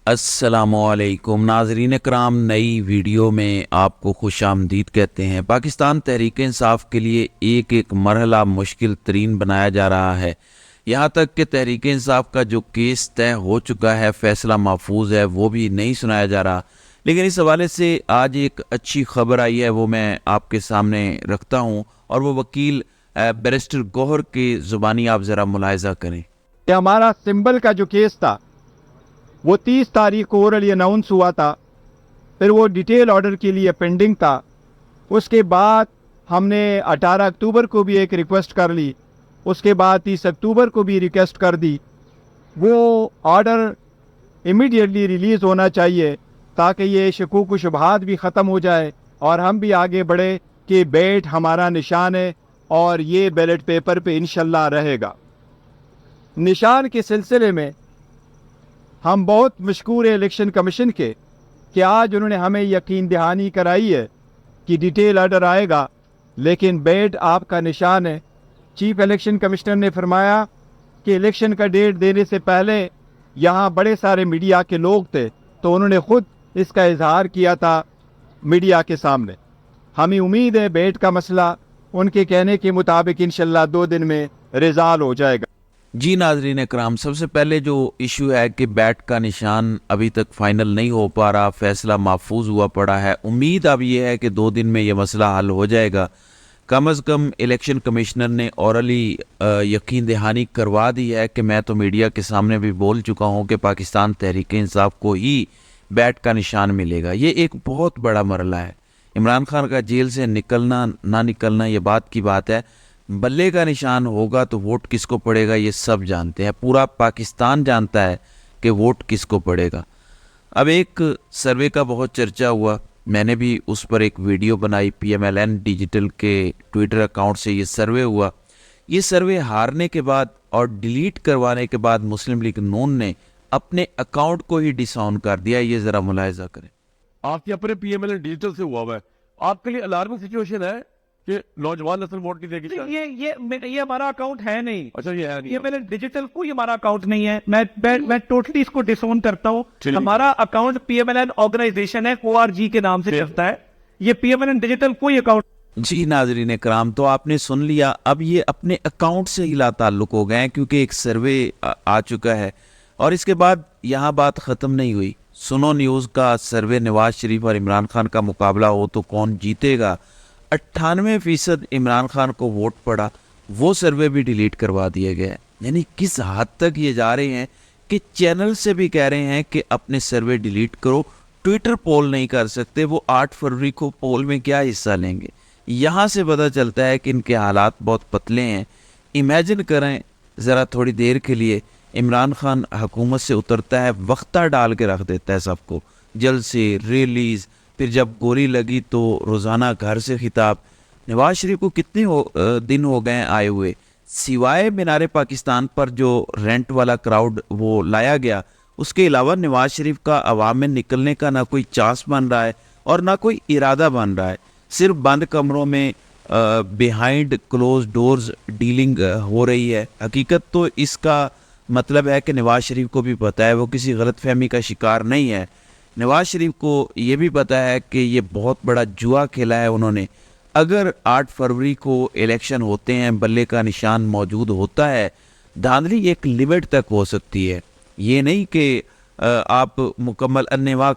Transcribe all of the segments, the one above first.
السلام علیکم ناظرین کرام، نئی ویڈیو میں آپ کو خوش آمدید کہتے ہیں۔ پاکستان تحریک انصاف کے لیے ایک ایک مرحلہ مشکل ترین بنایا جا رہا ہے، یہاں تک کہ تحریک انصاف کا جو کیس طے ہو چکا ہے، فیصلہ محفوظ ہے، وہ بھی نہیں سنایا جا رہا۔ لیکن اس حوالے سے آج ایک اچھی خبر آئی ہے، وہ میں آپ کے سامنے رکھتا ہوں، اور وہ وکیل بیرسٹر گوہر کی زبانی آپ ذرا ملاحظہ کریں کہ ہمارا سمبل کا جو کیس تھا وہ 30 تاریخ کو اورلی اناؤنس ہوا تھا، پھر وہ ڈیٹیل آرڈر کے لیے پینڈنگ تھا۔ اس کے بعد ہم نے 18 اکتوبر کو بھی ایک ریکویسٹ کر لی، اس کے بعد 30 اکتوبر کو بھی ریکویسٹ کر دی۔ وہ آرڈر امیڈیٹلی ریلیز ہونا چاہیے تاکہ یہ شکوک و شبہات بھی ختم ہو جائے اور ہم بھی آگے بڑھے کہ بیٹ ہمارا نشان ہے اور یہ بیلٹ پیپر پہ انشاءاللہ رہے گا۔ نشان کے سلسلے میں ہم بہت مشکور ہیں الیکشن کمیشن کے کہ آج انہوں نے ہمیں یقین دہانی کرائی ہے کہ ڈیٹیل آرڈر آئے گا، لیکن بیٹ آپ کا نشان ہے۔ چیف الیکشن کمشنر نے فرمایا کہ الیکشن کا ڈیٹ دینے سے پہلے یہاں بڑے سارے میڈیا کے لوگ تھے، تو انہوں نے خود اس کا اظہار کیا تھا میڈیا کے سامنے۔ ہمیں امید ہے بیٹ کا مسئلہ ان کے کہنے کے مطابق انشاءاللہ 2 دن میں ریزالو ہو جائے گا۔ جی ناظرین اکرام، سب سے پہلے جو ایشو ہے کہ بیٹ کا نشان ابھی تک فائنل نہیں ہو پا رہا، فیصلہ محفوظ ہوا پڑا ہے۔ امید اب یہ ہے کہ 2 دن میں یہ مسئلہ حل ہو جائے گا۔ کم از کم الیکشن کمشنر نے اورلی یقین دہانی کروا دی ہے کہ میں تو میڈیا کے سامنے بھی بول چکا ہوں کہ پاکستان تحریک انصاف کو ہی بیٹ کا نشان ملے گا۔ یہ ایک بہت بڑا مرحلہ ہے۔ عمران خان کا جیل سے نکلنا نہ نکلنا یہ بات کی بات ہے، بلے کا نشان ہوگا تو ووٹ کس کو پڑے گا یہ سب جانتے ہیں، پورا پاکستان جانتا ہے کہ ووٹ کس کو پڑے گا۔ اب ایک سروے کا بہت چرچا ہوا، میں نے بھی اس پر ایک ویڈیو بنائی، PMLN ڈیجیٹل کے ٹویٹر اکاؤنٹ سے یہ سروے ہوا۔ یہ سروے ہارنے کے بعد اور ڈیلیٹ کروانے کے بعد مسلم لیگ نون نے اپنے اکاؤنٹ کو ہی ڈس آن کر دیا۔ یہ ذرا ملاحظہ کریں۔ آپ کے اپنے PMLN ڈیجیٹل سے ہوا ہوا ہے، آپ کے لیے الارمنگ سچویشن ہے کہ نوجوان نسل ووٹ نہیں دے گی؟ یہ ہمارا اکاؤنٹ ہے نہیں، اچھا یہ ہے یہ میرے ڈیجیٹل کوئی ہمارا اکاؤنٹ نہیں ہے۔ میں ٹوٹلی اس کو ڈس اون کرتا ہوں۔ ہمارا اکاؤنٹ PMLN آرگنائزیشن ہے، ORG کے نام سے چلتا ہے، یہ PMLN ڈیجیٹل کوئی اکاؤنٹ۔ جی ناظرین اکرام، تو آپ نے سن لیا، اب یہ اپنے اکاؤنٹ سے ہی لا تعلق ہو گئے ہیں کیونکہ ایک سروے آ چکا ہے۔ اور اس کے بعد یہاں بات ختم نہیں ہوئی۔ سنو نیوز کا سروے نواز شریف اور عمران خان کا مقابلہ ہو تو کون جیتے گا، 98% عمران خان کو ووٹ پڑا، وہ سروے بھی ڈیلیٹ کروا دیے گئے۔ یعنی کس حد تک یہ جا رہے ہیں کہ چینل سے بھی کہہ رہے ہیں کہ اپنے سروے ڈیلیٹ کرو، ٹویٹر پول نہیں کر سکتے، وہ 8 فروری کو پول میں کیا حصہ لیں گے۔ یہاں سے پتہ چلتا ہے کہ ان کے حالات بہت پتلے ہیں۔ امیجن کریں ذرا تھوڑی دیر کے لیے، عمران خان حکومت سے اترتا ہے، وقتہ ڈال کے رکھ دیتا ہے سب کو، جلسے، ریلیز، پھر جب گولی لگی تو روزانہ گھر سے خطاب۔ نواز شریف کو کتنے دن ہو گئے آئے ہوئے، سوائے مینار پاکستان پر جو رینٹ والا کراؤڈ وہ لایا گیا، اس کے علاوہ نواز شریف کا عوام میں نکلنے کا نہ کوئی چانس بن رہا ہے اور نہ کوئی ارادہ بن رہا ہے۔ صرف بند کمروں میں بیہائنڈ کلوز ڈورز ڈیلنگ ہو رہی ہے۔ حقیقت تو اس کا مطلب ہے کہ نواز شریف کو بھی پتہ ہے وہ کسی غلط فہمی کا شکار نہیں ہے۔ نواز شریف کو یہ بھی پتہ ہے کہ یہ بہت بڑا جوا کھیلا ہے انہوں نے۔ اگر 8 فروری کو الیکشن ہوتے ہیں، بلے کا نشان موجود ہوتا ہے، دھاندلی ایک لیمٹ تک ہو سکتی ہے، یہ نہیں کہ آپ مکمل انواع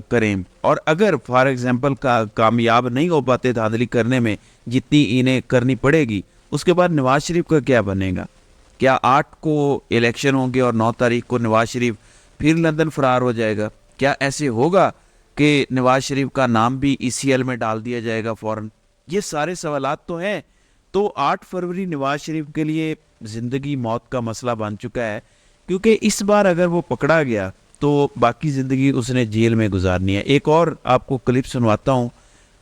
کریں۔ اور اگر فار ایگزامپل کامیاب نہیں ہو پاتے دھاندلی کرنے میں جتنی انہیں کرنی پڑے گی، اس کے بعد نواز شریف کا کیا بنے گا؟ کیا 8 کو الیکشن ہوں گے اور 9 تاریخ کو نواز شریف پھر لندن فرار ہو جائے گا؟ کیا ایسے ہوگا کہ نواز شریف کا نام بھی ECL میں ڈال دیا جائے گا فوراً؟ یہ سارے سوالات تو ہیں۔ تو 8 فروری نواز شریف کے لیے زندگی موت کا مسئلہ بن چکا ہے، کیونکہ اس بار اگر وہ پکڑا گیا تو باقی زندگی اس نے جیل میں گزارنی ہے۔ ایک اور آپ کو کلپ سنواتا ہوں،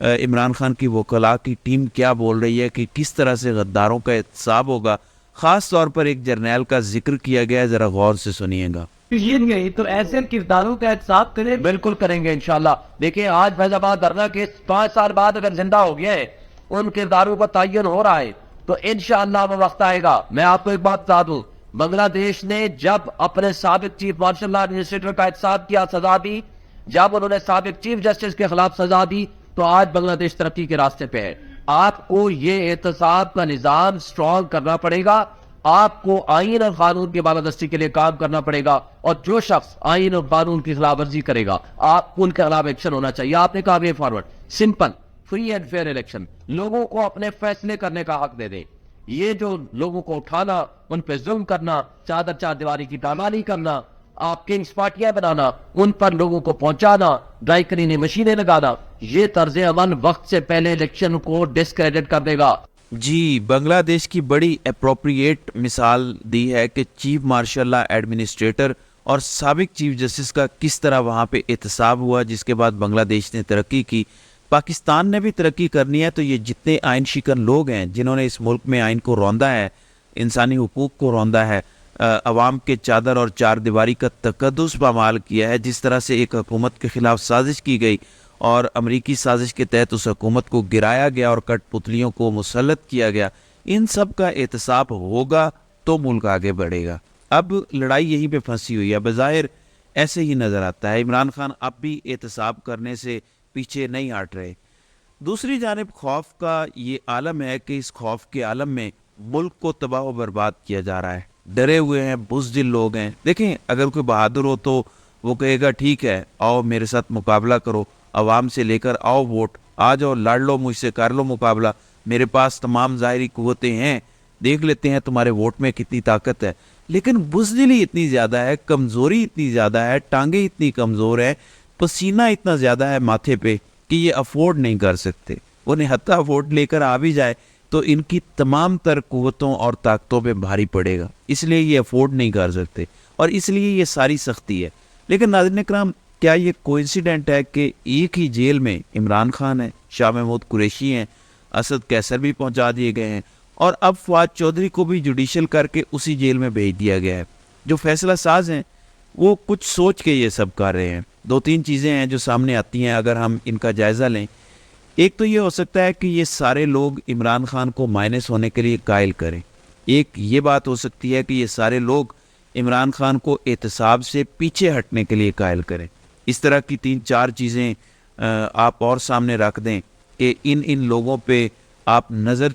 عمران خان کی وکلاء کی ٹیم کیا بول رہی ہے کہ کس طرح سے غداروں کا احتساب ہوگا۔ خاص طور پر ایک جرنیل کا ذکر کیا گیا ہے، ذرا غور سے سنیے گا۔ یہ تو ایسے کرداروں کا احتساب کریں، بالکل کریں گے انشاءاللہ۔ دیکھیں آج فیض آباد دھرنا کے 5 سال بعد اگر زندہ ہو گیا ہے، ان کرداروں کا تعین ہو رہا ہے، تو انشاءاللہ وہ وقت آئے گا۔ میں آپ کو ایک بات بتا دوں، بنگلہ دیش نے جب اپنے سابق چیف مارشل لا ایڈمنسٹریٹر کا احتساب کیا، سزا دی، جب انہوں نے سابق چیف جسٹس کے خلاف سزا دی، تو آج بنگلہ دیش ترقی کے راستے پہ ہے۔ آپ کو یہ احتساب کا نظام سٹرونگ کرنا پڑے گا، آپ کو آئین اور قانون کی بالادستی کے لیے کام کرنا پڑے گا، اور جو شخص آئین اور قانون کی خلاف ورزی کرے گا آپ ان کے خلاف ایکشن ہونا چاہیے۔ آپ نے کہا way forward, simple, free and fair election, لوگوں کو اپنے فیصلے کرنے کا حق دے دیں۔ یہ جو لوگوں کو اٹھانا، ان پہ ظلم کرنا، چادر چار دیواری کی پامالی کرنا، آپ کنگز پارٹیاں بنانا، ان پر لوگوں کو پہنچانا، ڈرائی کلیننگ مشینیں لگانا، یہ طرز عمل وقت سے پہلے الیکشن کو ڈسکریڈٹ کر دے گا۔ جی، بنگلہ دیش کی بڑی اپروپریٹ مثال دی ہے کہ چیف مارشل لا ایڈمنسٹریٹر اور سابق چیف جسٹس کا کس طرح وہاں پہ احتساب ہوا، جس کے بعد بنگلہ دیش نے ترقی کی۔ پاکستان نے بھی ترقی کرنی ہے تو یہ جتنے آئین شکن لوگ ہیں جنہوں نے اس ملک میں آئین کو روندا ہے، انسانی حقوق کو روندا ہے، عوام کے چادر اور چار دیواری کا تقدس پامال کیا ہے، جس طرح سے ایک حکومت کے خلاف سازش کی گئی اور امریکی سازش کے تحت اس حکومت کو گرایا گیا اور کٹ پتلیوں کو مسلط کیا گیا، ان سب کا احتساب ہوگا تو ملک آگے بڑھے گا۔ اب لڑائی یہیں پہ پھنسی ہوئی ہے، بظاہر ایسے ہی نظر آتا ہے۔ عمران خان اب بھی احتساب کرنے سے پیچھے نہیں ہٹ رہے۔ دوسری جانب خوف کا یہ عالم ہے کہ اس خوف کے عالم میں ملک کو تباہ و برباد کیا جا رہا ہے، ڈرے ہوئے ہیں، بزدل لوگ ہیں۔ دیکھیں، اگر کوئی بہادر ہو تو وہ کہے گا ٹھیک ہے، آؤ میرے ساتھ مقابلہ کرو، عوام سے لے کر آؤ ووٹ، آ جاؤ، لڑ لو، مجھ سے کر لو مقابلہ، میرے پاس تمام ظاہری قوتیں ہیں، دیکھ لیتے ہیں تمہارے ووٹ میں کتنی طاقت ہے۔ لیکن بزدلی اتنی زیادہ ہے، کمزوری اتنی زیادہ ہے، ٹانگیں اتنی کمزور ہے، پسینہ اتنا زیادہ ہے ماتھے پہ کہ یہ افورڈ نہیں کر سکتے۔ انہیں حتیٰ ووٹ لے کر آ بھی جائے تو ان کی تمام تر قوتوں اور طاقتوں پہ بھاری پڑے گا، اس لیے یہ افورڈ نہیں کر سکتے اور اس لیے یہ ساری سختی ہے۔ لیکن ناظرین اکرام، کیا یہ کوئنسیڈنٹ ہے کہ ایک ہی جیل میں عمران خان ہے، شاہ محمود قریشی ہیں، اسد قیصر بھی پہنچا دیے گئے ہیں اور اب فواد چودھری کو بھی جوڈیشل کر کے اسی جیل میں بھیج دیا گیا ہے؟ جو فیصلہ ساز ہیں وہ کچھ سوچ کے یہ سب کر رہے ہیں۔ دو تین چیزیں ہیں جو سامنے آتی ہیں اگر ہم ان کا جائزہ لیں۔ ایک تو یہ ہو سکتا ہے کہ یہ سارے لوگ عمران خان کو مائنس ہونے کے لیے قائل کریں۔ ایک یہ بات ہو سکتی ہے کہ یہ سارے لوگ عمران خان کو احتساب سے پیچھے ہٹنے کے لیے قائل کریں۔ اس طرح کی تین چار چیزیں آپ اور سامنے رکھ دیں کہ ان لوگوں پہ آپ نظر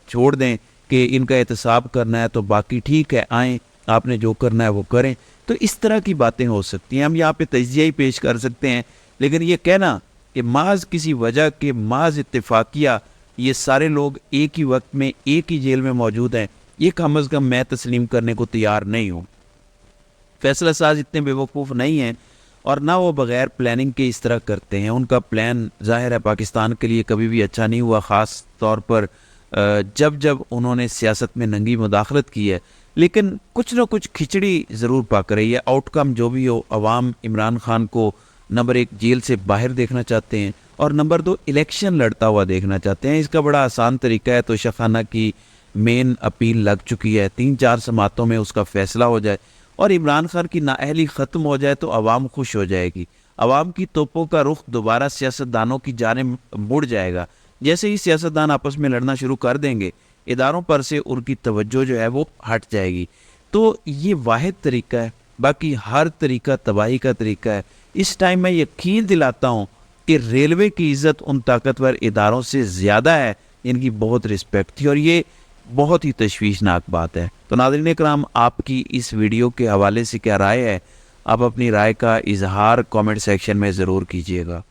چھوڑ دیں کہ ان کا احتساب کرنا ہے تو باقی ٹھیک ہے، آئیں، آپ نے جو کرنا ہے وہ کریں۔ تو اس طرح کی باتیں ہو سکتی ہیں۔ ہم یہاں پہ تجزیہ ہی پیش کر سکتے ہیں، لیکن یہ کہنا کہ محض کسی وجہ کے محض اتفاقیہ یہ سارے لوگ ایک ہی وقت میں ایک ہی جیل میں موجود ہیں، یہ کم از کم میں تسلیم کرنے کو تیار نہیں ہوں۔ فیصلہ ساز اتنے بے وقوف نہیں ہیں اور نہ وہ بغیر پلاننگ کے اس طرح کرتے ہیں۔ ان کا پلان ظاہر ہے پاکستان کے لیے کبھی بھی اچھا نہیں ہوا، خاص طور پر جب انہوں نے سیاست میں ننگی مداخلت کی ہے۔ لیکن کچھ نہ کچھ کھچڑی ضرور پک رہی ہے۔ آؤٹ کم جو بھی ہو، عوام عمران خان کو نمبر 1 جیل سے باہر دیکھنا چاہتے ہیں اور نمبر 2 الیکشن لڑتا ہوا دیکھنا چاہتے ہیں۔ اس کا بڑا آسان طریقہ ہے، توشہ خانہ کی مین اپیل لگ چکی ہے، 3-4 سماعتوں میں اس کا فیصلہ ہو جائے اور عمران خان کی نااہلی ختم ہو جائے تو عوام خوش ہو جائے گی۔ عوام کی توپوں کا رخ دوبارہ سیاستدانوں کی جانب مڑ جائے گا۔ جیسے ہی سیاستدان آپس میں لڑنا شروع کر دیں گے، اداروں پر سے ان کی توجہ جو ہے وہ ہٹ جائے گی۔ تو یہ واحد طریقہ ہے، باقی ہر طریقہ تباہی کا طریقہ ہے۔ اس ٹائم میں یقین دلاتا ہوں کہ ریلوے کی عزت ان طاقتور اداروں سے زیادہ ہے، ان کی بہت رسپیکٹ تھی اور یہ بہت ہی تشویشناک بات ہے۔ تو ناظرین اکرام، آپ کی اس ویڈیو کے حوالے سے کیا رائے ہے؟ آپ اپنی رائے کا اظہار کامنٹ سیکشن میں ضرور کیجیے گا۔